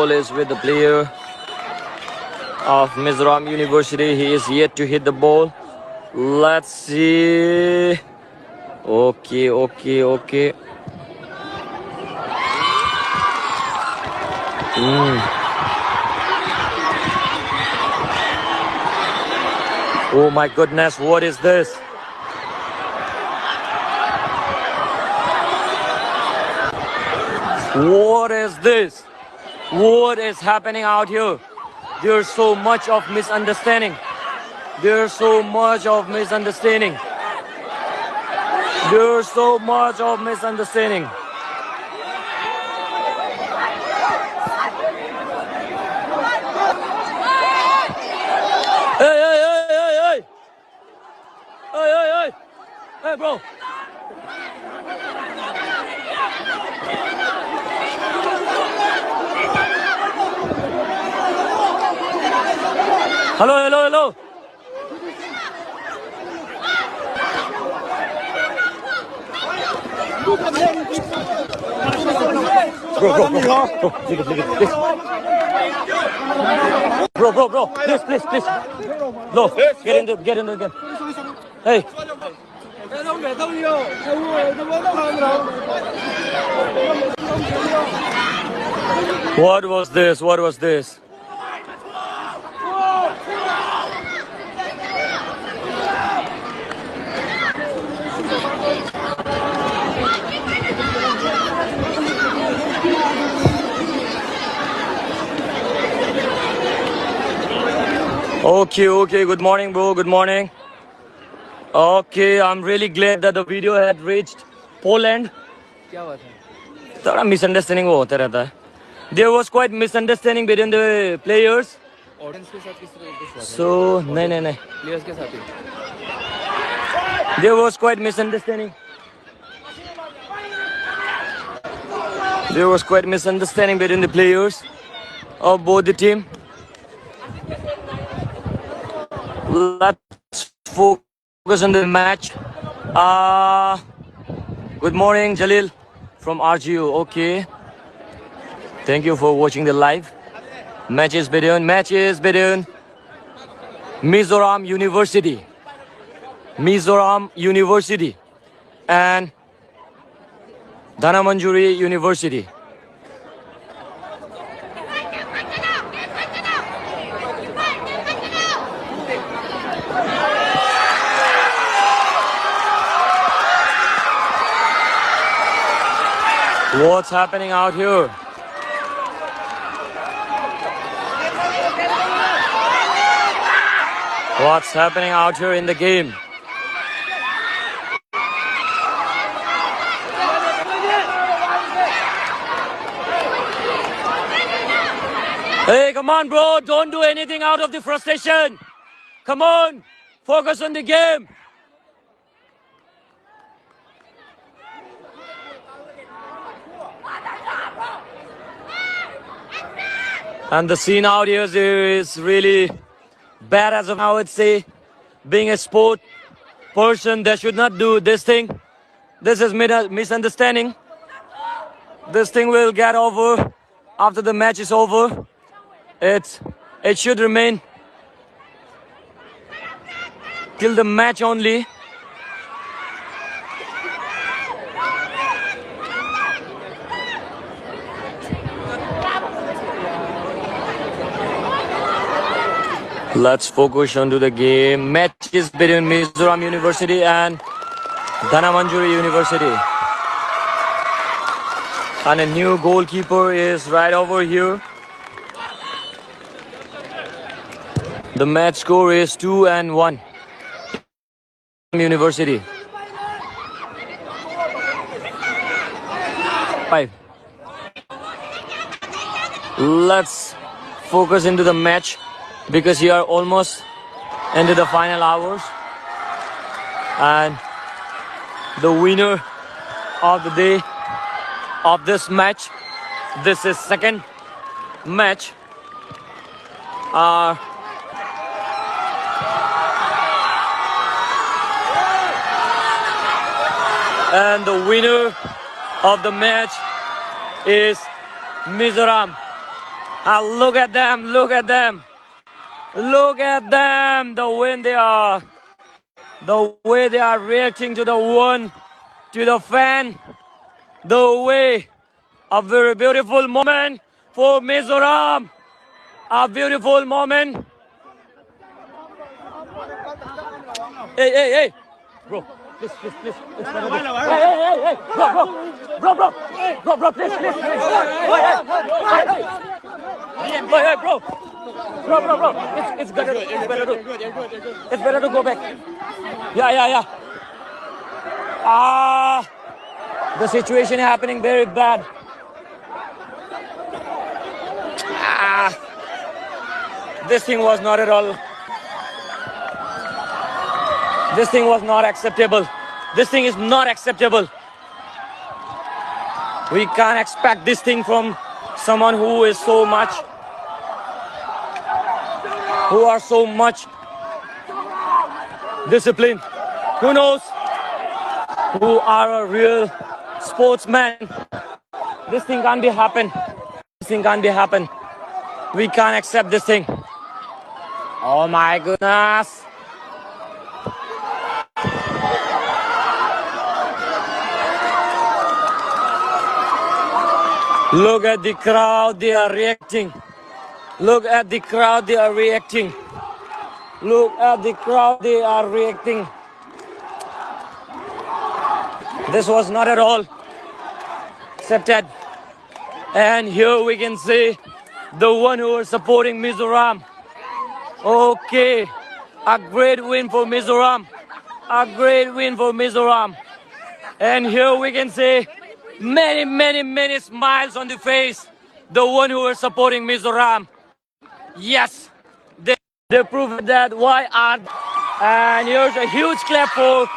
ball is with the player of Mizoram University. He is yet to hit the ball. Let's see. Okay. Oh my goodness, what is this? What is this? What is happening out here? There's so much of misunderstanding. There's so much of misunderstanding. There's so much of misunderstanding. Hey, bro. Hello. Bro, please. No, get in there again. Hey. What was this? Okay. Good morning, bro. Good morning. Okay, I'm really glad that the video had reached Poland. थोड़ा misunderstanding वो होता रहता है. There was quite misunderstanding between the players. Audience के साथ किस तरह के So नहीं. Players के साथ ही. There was quite misunderstanding. There was quite misunderstanding between the players of both the team. Let's focus on the match. Good morning, Jalil from RGU. Okay. Thank you for watching the live. Match is between Mizoram University and Dhanamanjuri University. What's happening out here? What's happening out here in the game? Hey, come on, bro. Don't do anything out of the frustration. Come on. Focus on the game. And the scene out here is really bad as of now, I would say. Being a sport person, they should not do this thing. This is misunderstanding. This thing will get over after the match is over. It should remain till the match only. Let's focus onto the game. Match is between Mizoram University and Dhanamanjuri University. And a new goalkeeper is right over here. The match score is 2-1. University. 5. Let's focus into the match, because we are almost into the final hours, and the winner of the day of this match, this is second match, and the winner of the match is Mizoram Look at them, look at them. Look at them, the way they are reacting to the one, to the fan, the way. A very beautiful moment for Mizoram. A beautiful moment. Hey, hey, hey. Bro, please, please, please. It's better to... Hey, hey, hey, hey. Bro, please, please, please. Hey, bro. Bro. It's better to go back. Yeah. The situation happening very bad. This thing was not at all. This thing was not acceptable. This thing is not acceptable. We can't expect this thing from someone who is so much, who are so much disciplined. Who knows? Who are a real sportsman. This thing can't be happen. This thing can't be happen. We can't accept this thing. Oh my goodness. Look at the crowd, they are reacting. Look at the crowd, they are reacting. Look at the crowd, they are reacting. This was not at all accepted. And here we can see the one who is supporting Mizoram. Okay, a great win for Mizoram. A great win for Mizoram. And here we can see many smiles on the face. The one who is supporting Mizoram. Yes, they proved that why are. And here's a huge clap for